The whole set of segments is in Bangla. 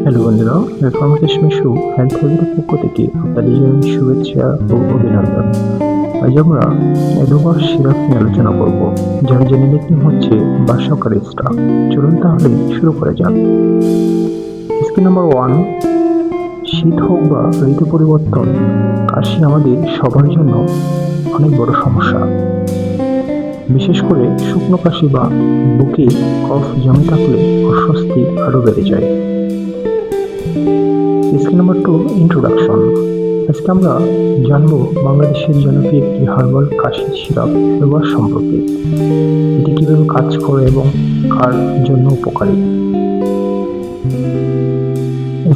হ্যালো বন্ধুরা, রেফর্মেশ মিশু হেলথ হেলথের পক্ষ থেকে আপনাদের জানাই শুভেচ্ছা ও অভিনন্দন। আজ আমরা অ্যাডোবার সিরাপ নিয়ে আলোচনা করব, যার জেনেটিক হচ্ছে বার্সাকারিস্টা। চলুন তাহলে শুরু করা যাক। স্কিম নাম্বার 1, শীত হোক বা ঋতু পরিবর্তন, কাশি আমাদের সবার জন্য অনেক বড় সমস্যা। বিশেষ করে শুকনো কাশি বা বুকে কফ জমে থাকলে অস্বস্তি আরও বেড়ে যায়। Scheme number 2, introduction. আজকে আমরা জানবো বাংলাদেশের জনপ্রিয় একটি হার্বাল কাশি সিরাপ ব্যবহার সম্পর্কে, এটি কীভাবে কাজ করে এবং কার জন্য উপকারী।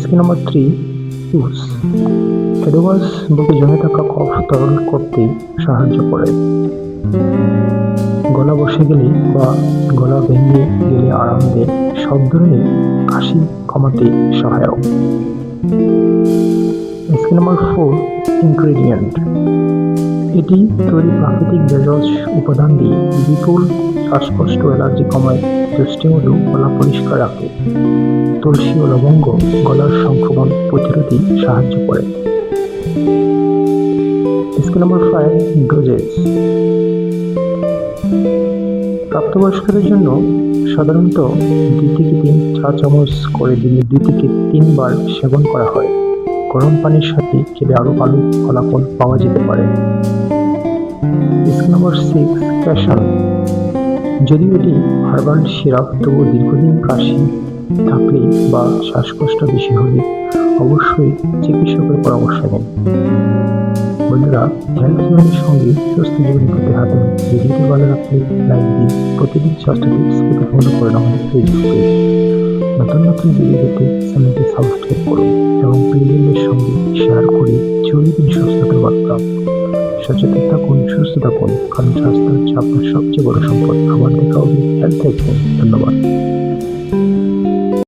Scheme number 3, use. অ্যাডোভাস বুকে জমে থাকা কফ তরল করতে সাহায্য করে। গলা বসে গেলে বা গলা ভেঙে গেলে আরাম দেয়, সব ধরনের কাশি কমাতে সহায়ক। Scheme number 4, ingredient. এটি তৈরি প্রাকৃতিক ভেষজ উপাদান দিয়ে বিপুল শ্বাসকষ্ট, অ্যালার্জি কমায়, জষ্টিমধু গলা পরিষ্কার রাখে, তুলসী ও লবঙ্গ গলার সংক্রমণ প্রতিরোধে সাহায্য করে। Scheme number 5, dosage. প্রাপ্তবয়স্কদের জন্য সাধারণত 2 থেকে 3 চা চামচ করে দিনে 2 থেকে 3 বার সেবন করা হয়। গরম পানির সাথে খেলে আরও ভালো ফলাফল পাওয়া যেতে পারে। Scheme number 6, ক্যাশন। যদিও এটি হার্বাল সিরাপ, তবুও দীর্ঘদিন কাশি থাকলে বা শ্বাসকষ্ট বেশি হলে অবশ্যই চিকিৎসকের পরামর্শ নিন। বন্ধুরা, হেলথ জীবনের সঙ্গে সুস্থ জীবন পেতে হাতে ভিডিওটি ভালো লাগলে লাইক দিন। প্রতিদিন স্বাস্থ্য টিপস পেতে ফলো করুন আমাদের ফেসবুক পেজ। নতুন নতুন ভিডিও পেতে চ্যানেলটি সাবস্ক্রাইব করুন এবং প্রিয়জনদের সঙ্গে শেয়ার করে ছড়িয়ে দিন সুস্থতার বার্তা। সচেতন থাকুন, সুস্থ থাকুন, কারণ স্বাস্থ্য হচ্ছে আপনার সবচেয়ে বড় সম্পদ। আবার দেখা হবে হেলথ। ধন্যবাদ।